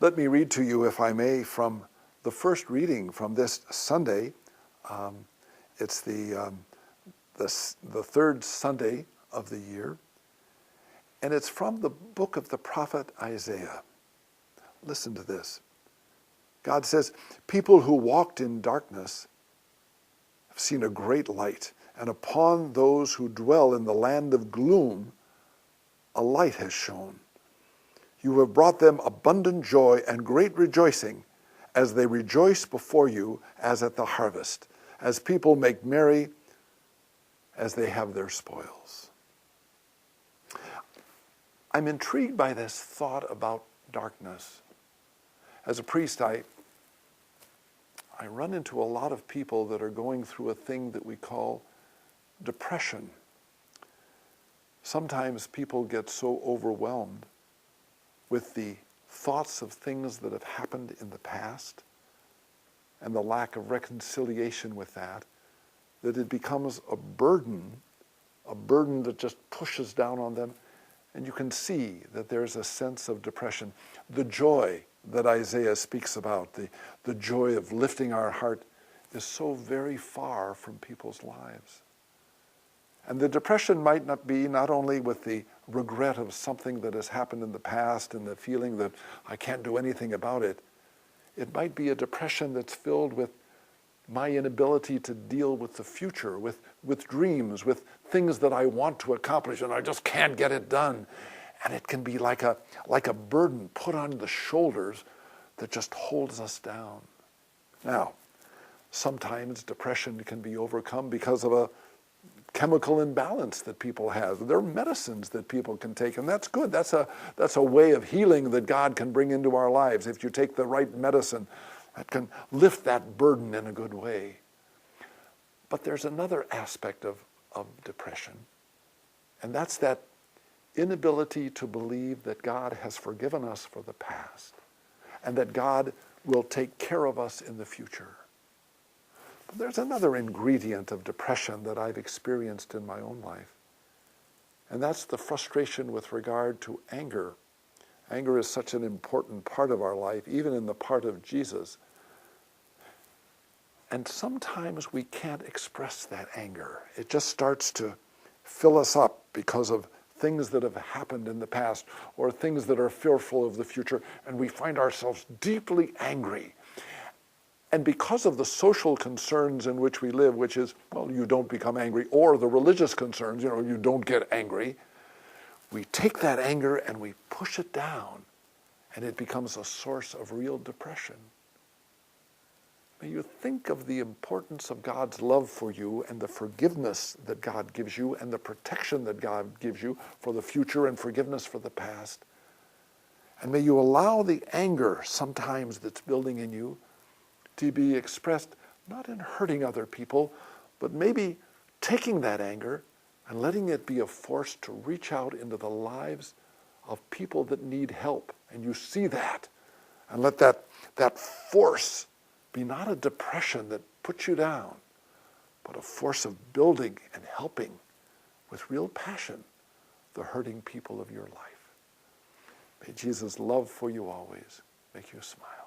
Let me read to you, if I may, from the first reading from this Sunday. It's the third Sunday of the year, and it's from the book of the prophet Isaiah. Listen to this. God says, "People who walked in darkness have seen a great light, and upon those who dwell in the land of gloom, a light has shone. You have brought them abundant joy and great rejoicing as they rejoice before you as at the harvest, as people make merry as they have their spoils." I'm intrigued by this thought about darkness. As a priest, I run into a lot of people that are going through a thing that we call depression. Sometimes people get so overwhelmed with the thoughts of things that have happened in the past and the lack of reconciliation with that it becomes a burden that just pushes down on them. And you can see that there's a sense of depression. The joy that Isaiah speaks about, the joy of lifting our heart, is so very far from people's lives. And the depression might not be not only with the regret of something that has happened in the past and the feeling that I can't do anything about it. It might be a depression that's filled with my inability to deal with the future, with dreams, with things that I want to accomplish and I just can't get it done. And it can be like a burden put on the shoulders that just holds us down. Now, sometimes depression can be overcome because of a chemical imbalance that people have. There are medicines that people can take, and that's good. That's a way of healing that God can bring into our lives. If you take the right medicine, that can lift that burden in a good way. But there's another aspect of depression, and that's that inability to believe that God has forgiven us for the past and that God will take care of us in the future. But there's another ingredient of depression that I've experienced in my own life, and that's the frustration with regard to anger. Anger is such an important part of our life, even in the part of Jesus. And sometimes we can't express that anger. It just starts to fill us up because of things that have happened in the past or things that are fearful of the future, and we find ourselves deeply angry. And because of the social concerns in which we live, which is, well, you don't become angry, or the religious concerns, you don't get angry, we take that anger and we push it down, and it becomes a source of real depression. May you think of the importance of God's love for you and the forgiveness that God gives you and the protection that God gives you for the future and forgiveness for the past. And may you allow the anger sometimes that's building in you to be expressed not in hurting other people, but maybe taking that anger and letting it be a force to reach out into the lives of people that need help. And you see that, and let that force be not a depression that puts you down, but a force of building and helping with real passion the hurting people of your life. May Jesus' love for you always make you smile.